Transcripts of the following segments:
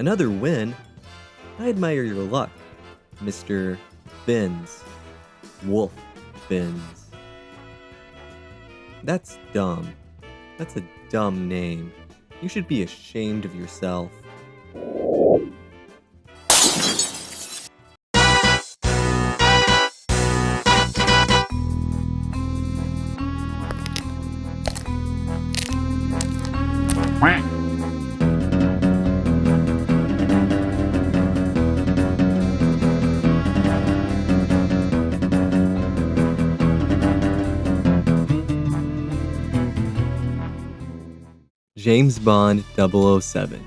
Another win? I admire your luck, Mr. Fins. WolfinZ. That's dumb. That's a dumb name. You should be ashamed of yourself. James Bond 007,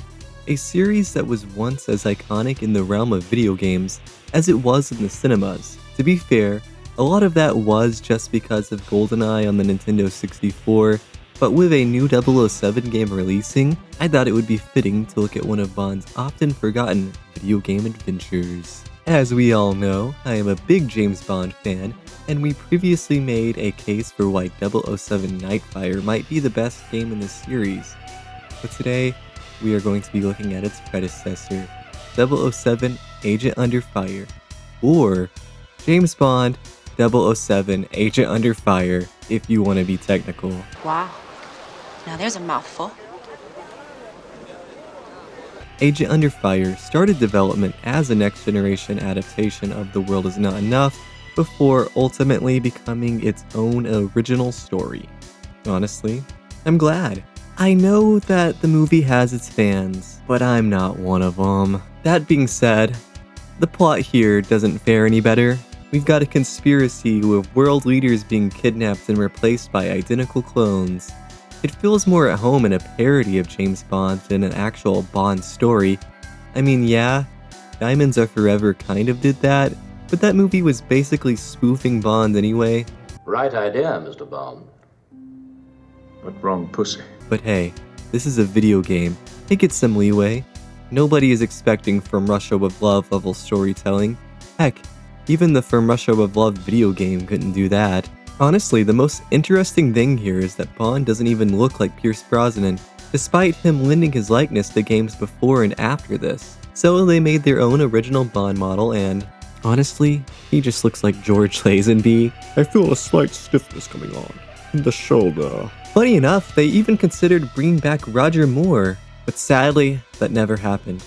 a series that was once as iconic in the realm of video games as it was in the cinemas. To be fair, a lot of that was just because of GoldenEye on the Nintendo 64, but with a new 007 game releasing, I thought it would be fitting to look at one of Bond's often forgotten video game adventures. As we all know, I am a big James Bond fan, and we previously made a case for why 007 Nightfire might be the best game in the series. But today, we are going to be looking at its predecessor, 007 Agent Under Fire, or James Bond 007 Agent Under Fire, if you want to be technical. Wow. Now there's a mouthful. Agent Under Fire started development as a next-generation adaptation of The World Is Not Enough, before ultimately becoming its own original story. Honestly, I'm glad. I know that the movie has its fans, but I'm not one of them. That being said, the plot here doesn't fare any better. We've got a conspiracy with world leaders being kidnapped and replaced by identical clones. It feels more at home in a parody of James Bond than an actual Bond story. I mean, yeah, Diamonds Are Forever kind of did that, but that movie was basically spoofing Bond anyway. Right idea, Mr. Bond. But wrong pussy. But hey, this is a video game. It gets some leeway. Nobody is expecting From Russia with Love level storytelling. Heck, even the From Russia with Love video game couldn't do that. Honestly, the most interesting thing here is that Bond doesn't even look like Pierce Brosnan, despite him lending his likeness to games before and after this. So they made their own original Bond model, and honestly, he just looks like George Lazenby. I feel a slight stiffness coming on in the shoulder. Funny enough, they even considered bringing back Roger Moore, but sadly, that never happened.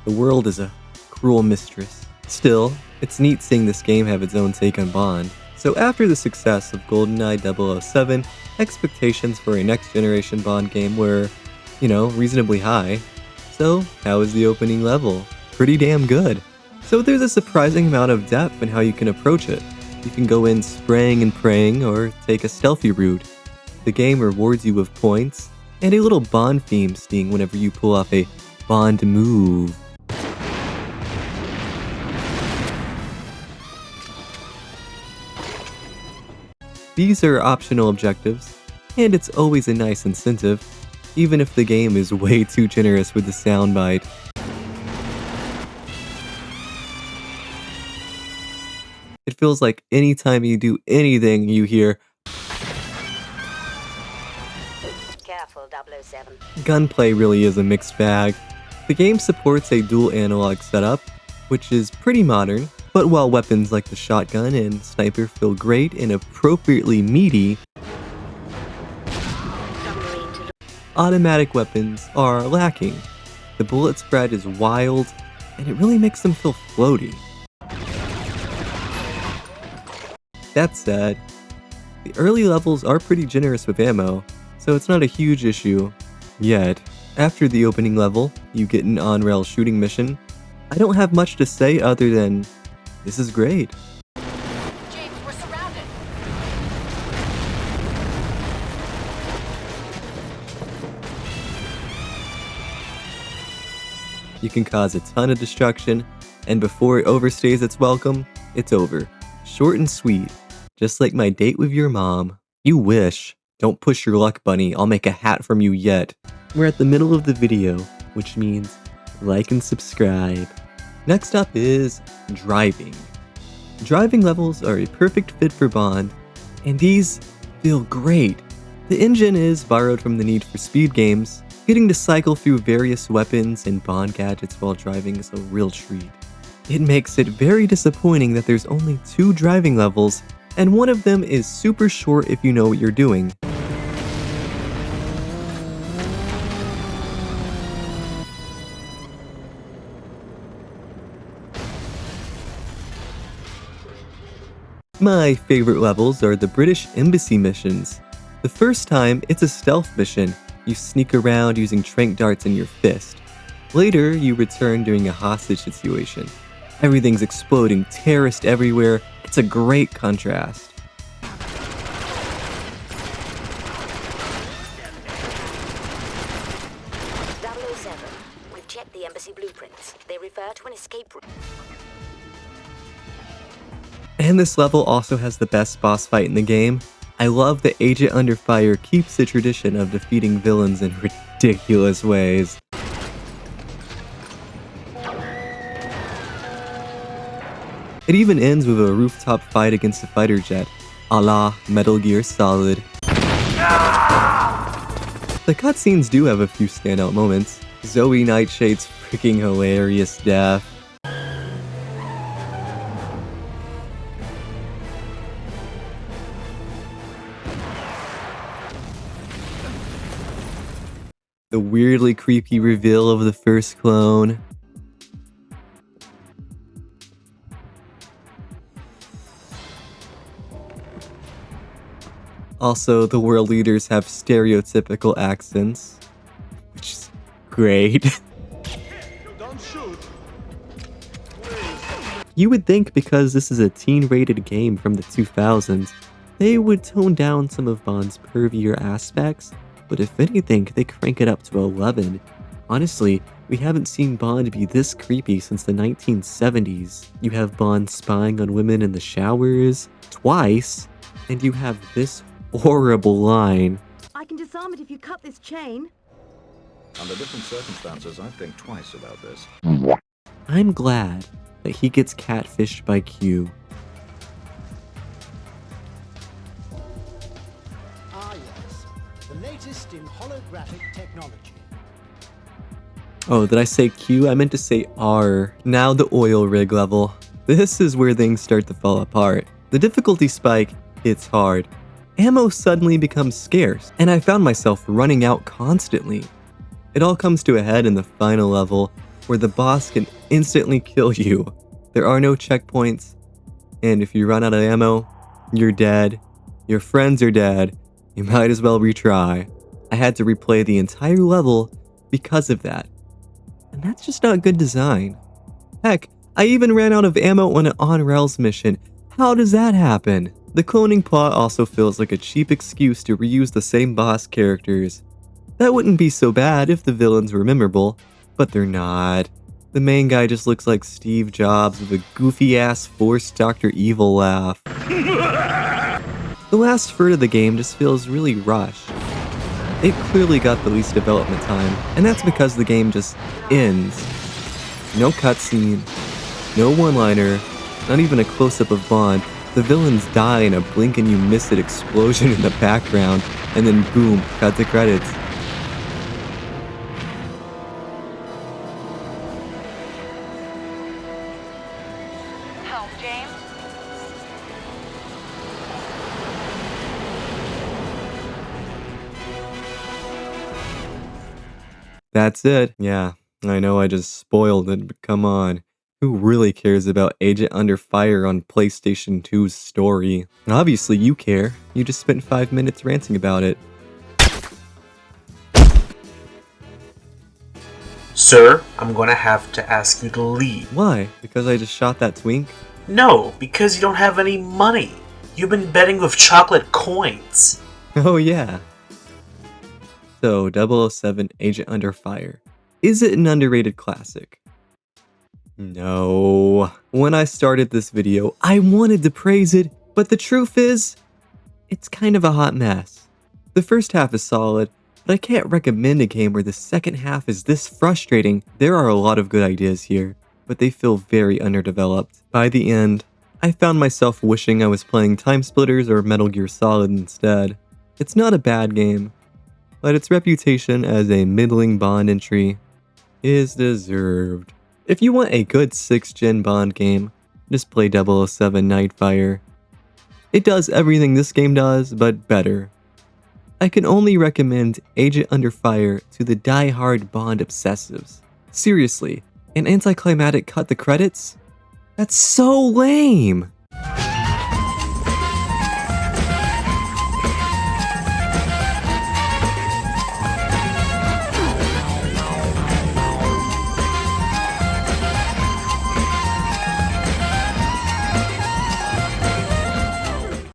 The world is a cruel mistress. Still, it's neat seeing this game have its own take on Bond. So after the success of GoldenEye 007, expectations for a next-generation Bond game were, reasonably high. So, how is the opening level? Pretty damn good. So there's a surprising amount of depth in how you can approach it. You can go in spraying and praying, or take a stealthy route. The game rewards you with points, and a little Bond theme sting whenever you pull off a Bond move. These are optional objectives, and it's always a nice incentive, even if the game is way too generous with the soundbite. It feels like anytime you do anything, you hear Careful, 007. Gunplay really is a mixed bag. The game supports a dual analog setup, which is pretty modern, but while weapons like the shotgun and sniper feel great and appropriately meaty, automatic weapons are lacking. The bullet spread is wild, and it really makes them feel floaty. That said, the early levels are pretty generous with ammo, so it's not a huge issue yet. After the opening level, you get an on-rail shooting mission. I don't have much to say other than, this is great. James, we're surrounded. You can cause a ton of destruction, and before it overstays its welcome, it's over. Short and sweet, just like my date with your mom. You wish. Don't push your luck, bunny. I'll make a hat from you yet. We're at the middle of the video, which means like and subscribe. Next up is driving. Driving levels are a perfect fit for Bond, and these feel great. The engine is borrowed from the Need for Speed games, Getting to cycle through various weapons and Bond gadgets while driving is a real treat. It makes it very disappointing that there's only 2 driving levels, and one of them is super short if you know what you're doing. My favorite levels are the British Embassy missions. The first time, it's a stealth mission. You sneak around using tranq darts in your fist. Later, you return during a hostage situation. Everything's exploding, terrorists everywhere. It's a great contrast. 007. We've checked the embassy blueprints. They refer to an escape route. And this level also has the best boss fight in the game. I love that Agent Under Fire keeps the tradition of defeating villains in ridiculous ways. It even ends with a rooftop fight against a fighter jet, a la Metal Gear Solid. The cutscenes do have a few standout moments. Zoe Nightshade's freaking hilarious death. The weirdly creepy reveal of the first clone. Also, the world leaders have stereotypical accents, which is great. Don't shoot. You would think because this is a teen-rated game from the 2000s, they would tone down some of Bond's pervier aspects, but if anything, they crank it up to 11. Honestly, we haven't seen Bond be this creepy since the 1970s. You have Bond spying on women in the showers, twice, and you have this horrible line. I can disarm it if you cut this chain. Under different circumstances, I'd think twice about this. I'm glad that he gets catfished by Q. Ah yes, the latest in holographic technology. Oh, did I say Q? I meant to say R. Now the oil rig level. This is where things start to fall apart. The difficulty spike hits hard. Ammo suddenly becomes scarce, and I found myself running out constantly. It all comes to a head in the final level, where the boss can instantly kill you. There are no checkpoints, and if you run out of ammo, you're dead. Your friends are dead. You might as well retry. I had to replay the entire level because of that. And that's just not good design. Heck, I even ran out of ammo on an on-rails mission. How does that happen? The cloning plot also feels like a cheap excuse to reuse the same boss characters. That wouldn't be so bad if the villains were memorable, but they're not. The main guy just looks like Steve Jobs with a goofy-ass forced Dr. Evil laugh. The last third of the game just feels really rushed. It clearly got the least development time, and that's because the game just ends. No cutscene, no one-liner, not even a close-up of Bond. The villains die in a blink and you miss it explosion in the background, and then boom, cut to credits. Help, James? That's it. Yeah, I know I just spoiled it, but come on. Who really cares about Agent Under Fire on PlayStation 2's story? Obviously you care. You just spent 5 minutes ranting about it. Sir, I'm gonna have to ask you to leave. Why? Because I just shot that twink? No, because you don't have any money. You've been betting with chocolate coins. Oh yeah. So, 007 Agent Under Fire. Is it an underrated classic? No. When I started this video, I wanted to praise it, but the truth is, it's kind of a hot mess. The first half is solid, but I can't recommend a game where the second half is this frustrating. There are a lot of good ideas here, but they feel very underdeveloped. By the end, I found myself wishing I was playing Time Splitters or Metal Gear Solid instead. It's not a bad game, but its reputation as a middling Bond entry is deserved. If you want a good 6th gen Bond game, just play 007 Nightfire. It does everything this game does, but better. I can only recommend Agent Under Fire to the die-hard Bond obsessives. Seriously, an anticlimactic cut the credits? That's so lame!